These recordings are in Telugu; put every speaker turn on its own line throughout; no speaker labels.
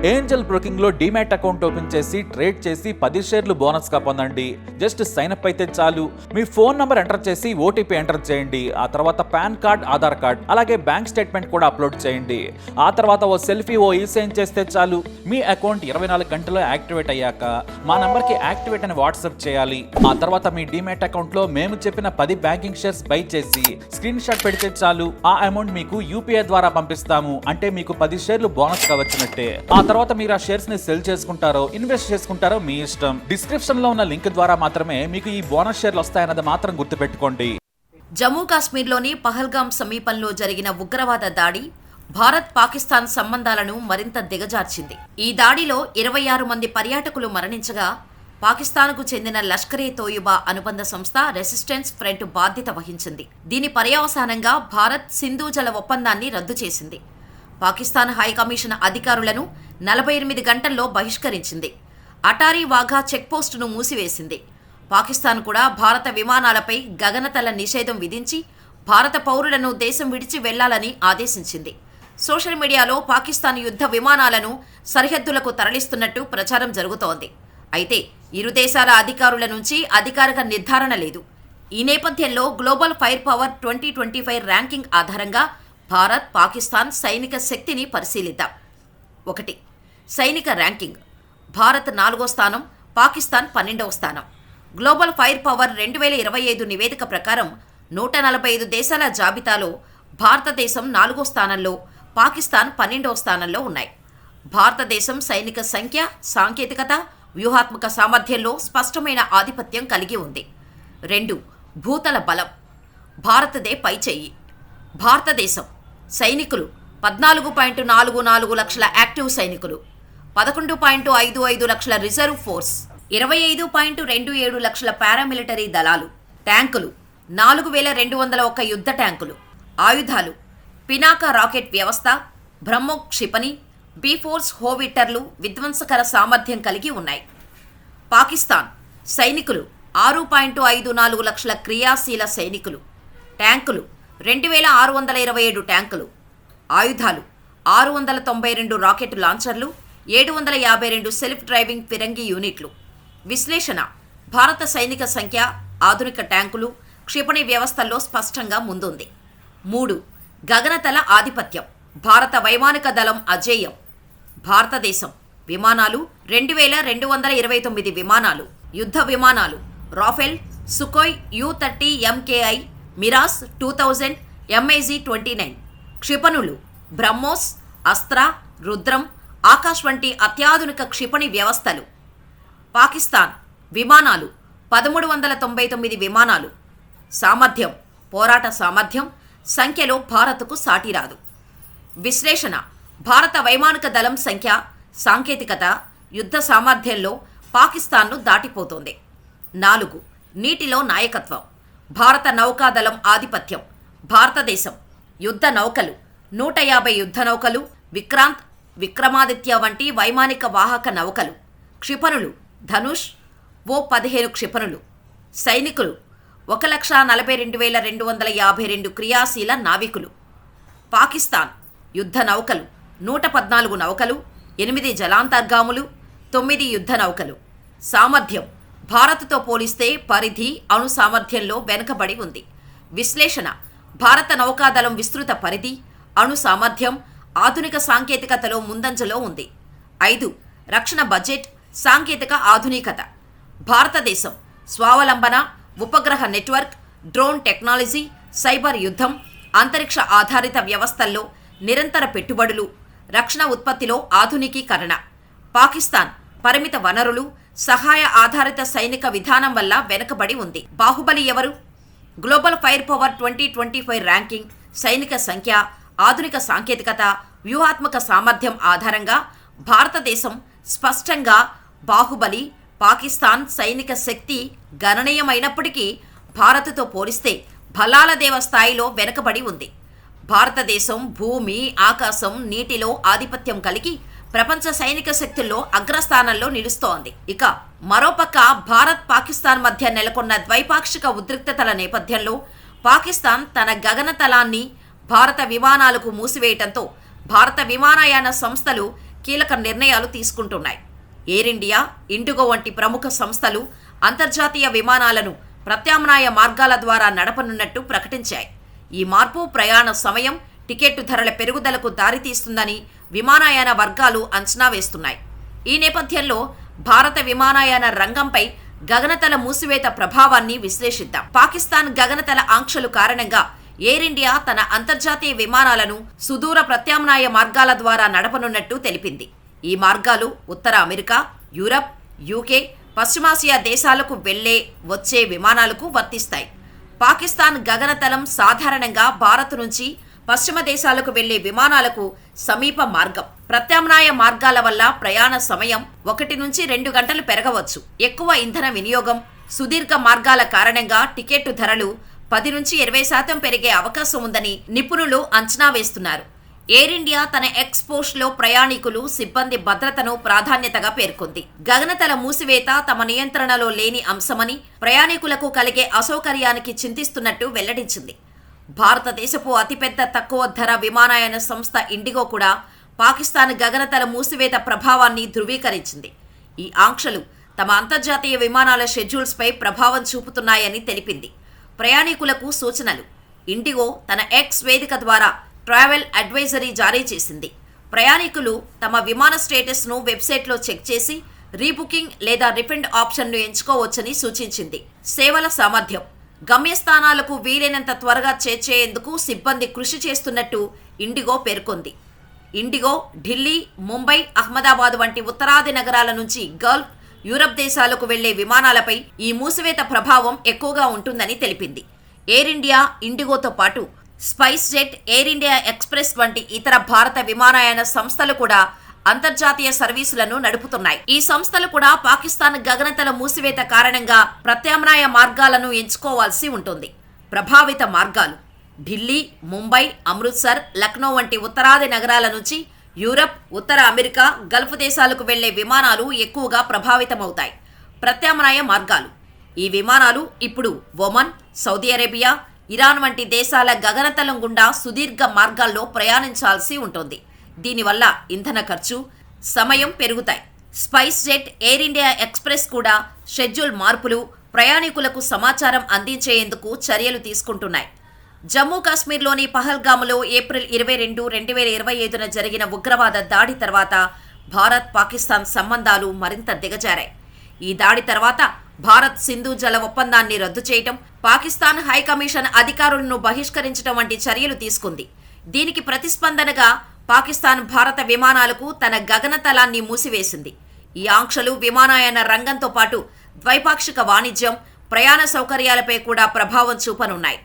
ఏంజల్ బ్రోకింగ్ లో డీమ్యాట్ అకౌంట్ ఓపెన్ చేసి ట్రేడ్ చేసి 10 షేర్లు బోనస్ గా పొందండి. జస్ట్ సైన్ అప్ అయితే చాలు. మీ ఫోన్ నంబర్ ఎంటర్ చేసి ఓటీపీ ఎంటర్ చేయండి. ఆ తర్వాత పాన్ కార్డ్, ఆధార్ కార్డ్, అలాగే బ్యాంక్ స్టేట్మెంట్ కూడా అప్లోడ్ చేయండి. ఆ తర్వాత ఓ సెల్ఫీ, ఓ ఈ-సైన్ చేస్తే చాలు. మీ అకౌంట్ 24 గంటల్లో యాక్టివేట్ అయ్యాక మా నంబర్ కి యాక్టివేట్ అని వాట్సాప్ చేయాలి. ఆ తర్వాత మీ డీమ్యాట్ అకౌంట్ లో మేము చెప్పిన 10 బ్యాంకింగ్ షేర్స్ బై చేసి స్క్రీన్ షాట్ పెడితే చాలు. ఆ అమౌంట్ మీకు యూపీఐ ద్వారా పంపిస్తాము. అంటే మీకు 10 షేర్లు బోనస్ గా వచ్చినట్టే. ఆ తర్వాత మీరు ఆ షేర్స్ ని సెల్ చేసుకుంటారో ఇన్వెస్ట్ చేసుకుంటారో మీ ఇష్టం. డిస్క్రిప్షన్ లో ఉన్న లింక్ ద్వారా మాత్రమే మీకు ఈ బోనస్ షేర్లు వస్తాయన్నది మాత్రం గుర్తుపెట్టుకోండి.
జమ్మూ కాశ్మీర్లోని పహల్గాం సమీపంలో జరిగిన ఉగ్రవాద దాడి భారత్ పాకిస్తాన్ సంబంధాలను మరింత దిగజార్చింది. ఈ దాడిలో 26 మంది పర్యాటకులు మరణించగా పాకిస్తాన్కు చెందిన లష్కరే తోయిబా అనుబంధ సంస్థ రెసిస్టెన్స్ ఫ్రంట్ బాధ్యత వహించింది. దీని పర్యవసానంగా భారత్ సింధు జల ఒప్పందాన్ని రద్దు చేసింది. పాకిస్తాన్ హైకమిషన్ అధికారులను 48 గంటల్లో బహిష్కరించింది. అటారీ వాఘా చెక్పోస్టును మూసివేసింది. పాకిస్తాన్ కూడా భారత విమానాలపై గగనతల నిషేధం విధించి భారత పౌరులను దేశం విడిచి వెళ్లాలని ఆదేశించింది. సోషల్ మీడియాలో పాకిస్తాన్ యుద్ధ విమానాలను సరిహద్దులకు తరలిస్తున్నట్టు ప్రచారం జరుగుతోంది. అయితే ఇరు దేశాల అధికారుల నుంచి అధికారిక నిర్ధారణ లేదు. ఈ నేపథ్యంలో గ్లోబల్ ఫైర్ పవర్ 2025 ర్యాంకింగ్ ఆధారంగా భారత్, పాకిస్తాన్ సైనిక శక్తిని పరిశీలిద్దాం. 1. సైనిక ర్యాంకింగ్. భారత్ 4వ స్థానం, పాకిస్తాన్ 12వ స్థానం. గ్లోబల్ ఫైర్ పవర్ 2025 నివేదిక ప్రకారం 145 దేశాల జాబితాలో భారతదేశం 4వ స్థానంలో, పాకిస్తాన్ 12వ స్థానంలో ఉన్నాయి. భారతదేశం సైనిక సంఖ్య, సాంకేతికత, వ్యూహాత్మక సామర్థ్యంలో స్పష్టమైన ఆధిపత్యం కలిగి ఉంది. 2. భూతల బలం. భారతదే పైచేయి. భారతదేశం సైనికులు 14.44 లక్షల యాక్టివ్ సైనికులు, 11.55 లక్షల రిజర్వ్ ఫోర్స్, 25.27 లక్షల పారామిలిటరీ దళాలు, ట్యాంకులు 4201 యుద్ధ ట్యాంకులు, ఆయుధాలు పినాకా రాకెట్ వ్యవస్థ, బ్రహ్మోస్ క్షిపణి, బీ-4 హోవిట్టర్లు విధ్వంసకర సామర్థ్యం కలిగి ఉన్నాయి. పాకిస్తాన్ సైనికులు 6.54 లక్షల క్రియాశీల సైనికులు, ట్యాంకులు 2627 ట్యాంకులు, ఆయుధాలు 692 రాకెట్ లాంచర్లు, 752 సెల్ఫ్ డ్రైవింగ్ ఫిరంగి యూనిట్లు. విశ్లేషణ. భారత సైనిక సంఖ్య, ఆధునిక ట్యాంకులు, క్షిపణి వ్యవస్థల్లో స్పష్టంగా ముందుంది. 3. గగనతల ఆధిపత్యం. భారత వైమానిక దళం అజేయం. భారతదేశం విమానాలు 2229 విమానాలు, యుద్ధ విమానాలు రాఫెల్, సుకోయ్ యు-30 MKI, మిరాస్ 2000, MiG-29, క్షిపణులు బ్రహ్మోస్, అస్త్రా, రుద్రం, ఆకాశ్ వంటి అత్యాధునిక క్షిపణి వ్యవస్థలు. పాకిస్తాన్ విమానాలు 1399 విమానాలు. సామర్థ్యం, పోరాట సామర్థ్యం, సంఖ్యలో భారత్కు సాటిరాదు. విశ్లేషణ. భారత వైమానిక దళం సంఖ్య, సాంకేతికత, యుద్ధ సామర్థ్యంలో పాకిస్తాన్ను దాటిపోతోంది. 4. నీటిలో నాయకత్వం. భారత నౌకాదళం ఆధిపత్యం. భారతదేశం యుద్ధ నౌకలు 150 యుద్ధ నౌకలు, విక్రాంత్, విక్రమాదిత్య వంటి వైమానిక వాహక నౌకలు, క్షిపణులు ధనుష్, ఓ-15 క్షిపణులు, సైనికులు 1,42,252 క్రియాశీల నావికులు. పాకిస్తాన్ యుద్ధ నౌకలు 114 నౌకలు, 8 జలాంతర్గాములు, 9 యుద్ధ నౌకలు. సామర్థ్యం. భారత్తో పోలిస్తే పరిధి, అణు సామర్థ్యంలో వెనుకబడి ఉంది. విశ్లేషణ. భారత నౌకాదళం విస్తృత పరిధి, అణు సామర్థ్యం, ఆధునిక సాంకేతికతలో ముందంజలో ఉంది. 5. రక్షణ బడ్జెట్, సాంకేతిక ఆధునికత. భారతదేశం స్వావలంబన, ఉపగ్రహ నెట్వర్క్, డ్రోన్ టెక్నాలజీ, సైబర్ యుద్ధం, అంతరిక్ష ఆధారిత వ్యవస్థల్లో నిరంతర పెట్టుబడులు, రక్షణ ఉత్పత్తిలో ఆధునికీకరణ. పాకిస్తాన్ పరిమిత వనరులు, సహాయ ఆధారిత సైనిక విధానం వల్ల వెనుకబడి ఉంది. బాహుబలి ఎవరు? గ్లోబల్ ఫైర్ పవర్ 2025 ర్యాంకింగ్, సైనిక సంఖ్య, ఆధునిక సాంకేతికత, వ్యూహాత్మక సామర్థ్యం ఆధారంగా భారతదేశం స్పష్టంగా బాహుబలి. పాకిస్తాన్ సైనిక శక్తి గణనీయమైనప్పటికీ భారత్తో పోలిస్తే బలాల దేవ స్థాయిలో వెనుకబడి ఉంది. భారతదేశం భూమి, ఆకాశం, నీటిలో ఆధిపత్యం కలిగి ప్రపంచ సైనిక శక్తుల్లో అగ్రస్థానంలో నిలుస్తోంది. ఇక మరోపక్క భారత్, పాకిస్తాన్ మధ్య నెలకొన్న ద్వైపాక్షిక ఉద్రిక్తతల నేపథ్యంలో పాకిస్తాన్ తన గగనతలాన్ని భారత విమానాలకు మూసివేయటంతో భారత విమానయాన సంస్థలు కీలక నిర్ణయాలు తీసుకుంటున్నాయి. ఎయిర్ ఇండియా, ఇండిగో వంటి ప్రముఖ సంస్థలు అంతర్జాతీయ విమానాలను ప్రత్యామ్నాయ మార్గాల ద్వారా నడపనున్నట్టు ప్రకటించాయి. ఈ మార్పు ప్రయాణ సమయం, టికెట్టు ధరల పెరుగుదలకు దారితీస్తుందని విమానయాన వర్గాలు అంచనా వేస్తున్నాయి. ఈ నేపథ్యంలో భారత విమానయాన రంగంపై గగనతల మూసివేత ప్రభావాన్ని విశ్లేషిద్దాం. పాకిస్తాన్ గగనతల ఆంక్షలు కారణంగా ఎయిర్ ఇండియా తన అంతర్జాతీయ విమానాలను సుదూర ప్రత్యామ్నాయ మార్గాల ద్వారా నడపనున్నట్టు తెలిపింది. ఈ మార్గాలు ఉత్తర అమెరికా, యూరప్, యూకే, పశ్చిమాసియా దేశాలకు వెళ్లే, వచ్చే విమానాలకు వర్తిస్తాయి. పాకిస్తాన్ గగనతలం సాధారణంగా భారత్ నుంచి పశ్చిమ దేశాలకు వెళ్లే విమానాలకు సమీప మార్గం. ప్రత్యామ్నాయ మార్గాల వల్ల ప్రయాణ సమయం 1 నుంచి 2 గంటలు పెరగవచ్చు. ఎక్కువ ఇంధన వినియోగం, సుదీర్ఘ మార్గాల కారణంగా టికెట్టు ధరలు 10 నుంచి 20% పెరిగే అవకాశం ఉందని నిపుణులు అంచనా వేస్తున్నారు. ఎయిర్ ఇండియా తన ఎక్స్ పోస్ట్లో ప్రయాణికులు, సిబ్బంది భద్రతను ప్రాధాన్యతగా పేర్కొంది. గగనతల మూసివేత తమ నియంత్రణలో లేని అంశమని, ప్రయాణికులకు కలిగే అసౌకర్యానికి చింతిస్తున్నట్టు వెల్లడించింది. భారతదేశపు అతిపెద్ద తక్కువ ధర విమానయాన సంస్థ ఇండిగో కూడా పాకిస్తాన్ గగనతల మూసివేత ప్రభావాన్ని ధృవీకరించింది. ఈ ఆంక్షలు తమ అంతర్జాతీయ విమానాల షెడ్యూల్స్పై ప్రభావం చూపుతున్నాయని తెలిపింది. ప్రయాణికులకు సూచనలు. ఇండిగో తన ఎక్స్ వేదిక ద్వారా ట్రావెల్ అడ్వైజరీ జారీ చేసింది. ప్రయాణికులు తమ విమాన స్టేటస్ను వెబ్సైట్లో చెక్ చేసి రీబుకింగ్ లేదా రిఫండ్ ఆప్షన్ను ఎంచుకోవచ్చని సూచించింది. సేవల సామర్థ్యం. గమ్యస్థానాలకు వీలైనంత త్వరగా చేర్చేందుకు సిబ్బంది కృషి చేస్తున్నట్టు ఇండిగో పేర్కొంది. ఇండిగో ఢిల్లీ, ముంబై, అహ్మదాబాద్ వంటి ఉత్తరాది నగరాల నుంచి గల్ఫ్, యూరప్ దేశాలకు వెళ్లే విమానాలపై ఈ మూసివేత ప్రభావం ఎక్కువగా ఉంటుందని తెలిపింది. ఎయిర్ ఇండియా, ఇండిగోతో పాటు spice jet, air India express వంటి ఇతర భారత విమానయాన సంస్థలు కూడా అంతర్జాతీయ సర్వీసులను నడుపుతున్నాయి. ఈ సంస్థలు కూడా పాకిస్తాన్ గగనతల మూసివేత కారణంగా ప్రత్యామ్నాయ మార్గాలను ఎంచుకోవాల్సి ఉంటుంది. ప్రభావిత మార్గాలు. ఢిల్లీ, ముంబై, అమృత్సర్, లక్నో వంటి ఉత్తరాది నగరాల నుంచి యూరప్, ఉత్తర అమెరికా, గల్ఫ్ దేశాలకు వెళ్లే విమానాలు ఎక్కువగా ప్రభావితమవుతాయి. ప్రత్యామ్నాయ మార్గాలు. ఈ విమానాలు ఇప్పుడు ఒమన్, సౌదీ అరేబియా, ఇరాన్ వంటి దేశాల గగనతలం గుండా సుదీర్ఘ మార్గాల్లో ప్రయాణించాల్సి ఉంటుంది. దీనివల్ల ఇంధన ఖర్చు, సమయం పెరుగుతాయి. Spice jet, air India express కూడా షెడ్యూల్ మార్పులు, ప్రయాణికులకు సమాచారం అందించేందుకు చర్యలు తీసుకుంటున్నాయి. జమ్మూ కాశ్మీర్లోని పహల్గామ్లో ఏప్రిల్ 22, 2025న జరిగిన ఉగ్రవాద దాడి తర్వాత భారత్, పాకిస్తాన్ సంబంధాలు మరింత దిగజారాయి. ఈ దాడి తర్వాత భారత్ సింధు జల ఒప్పందాన్ని రద్దు చేయటం, పాకిస్తాన్ హైకమిషన్ అధికారులను బహిష్కరించడం వంటి చర్యలు తీసుకుంది. దీనికి ప్రతిస్పందనగా పాకిస్తాన్ భారత విమానాలకు తన గగనతలాన్ని మూసివేసింది. ఈ ఆంక్షలు విమానయాన రంగంతో పాటు ద్వైపాక్షిక వాణిజ్యం, ప్రయాణ సౌకర్యాలపై కూడా ప్రభావం చూపనున్నాయి.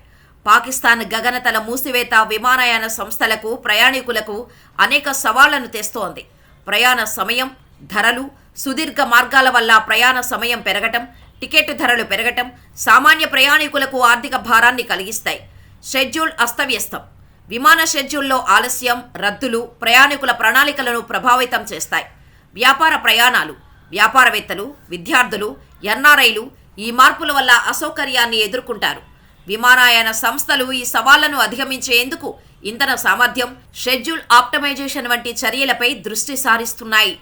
పాకిస్తాన్ గగనతల మూసివేత విమానయాన సంస్థలకు, ప్రయాణికులకు అనేక సవాళ్లను తెస్తోంది. ప్రయాణ సమయం, ధరలు, సుదీర్ఘ మార్గాల వల్ల ప్రయాణ సమయం పెరగటం, టికెట్ ధరలు పెరగటం సామాన్య ప్రయాణికులకు ఆర్థిక భారాన్ని కలిగిస్తాయి. షెడ్యూల్ అస్తవ్యస్తం. విమాన షెడ్యూల్లో ఆలస్యం, రద్దులు ప్రయాణికుల ప్రణాళికలను ప్రభావితం చేస్తాయి. వ్యాపార ప్రయాణాలు. వ్యాపారవేత్తలు, విద్యార్థులు, ఎన్ఆర్ఐలు ఈ మార్పుల వల్ల అసౌకర్యాన్ని ఎదుర్కొంటారు. విమానయాన సంస్థలు ఈ సవాళ్లను అధిగమించేందుకు ఇంధన సామర్థ్యం, షెడ్యూల్ ఆప్టమైజేషన్ వంటి చర్యలపై దృష్టి సారిస్తున్నాయి.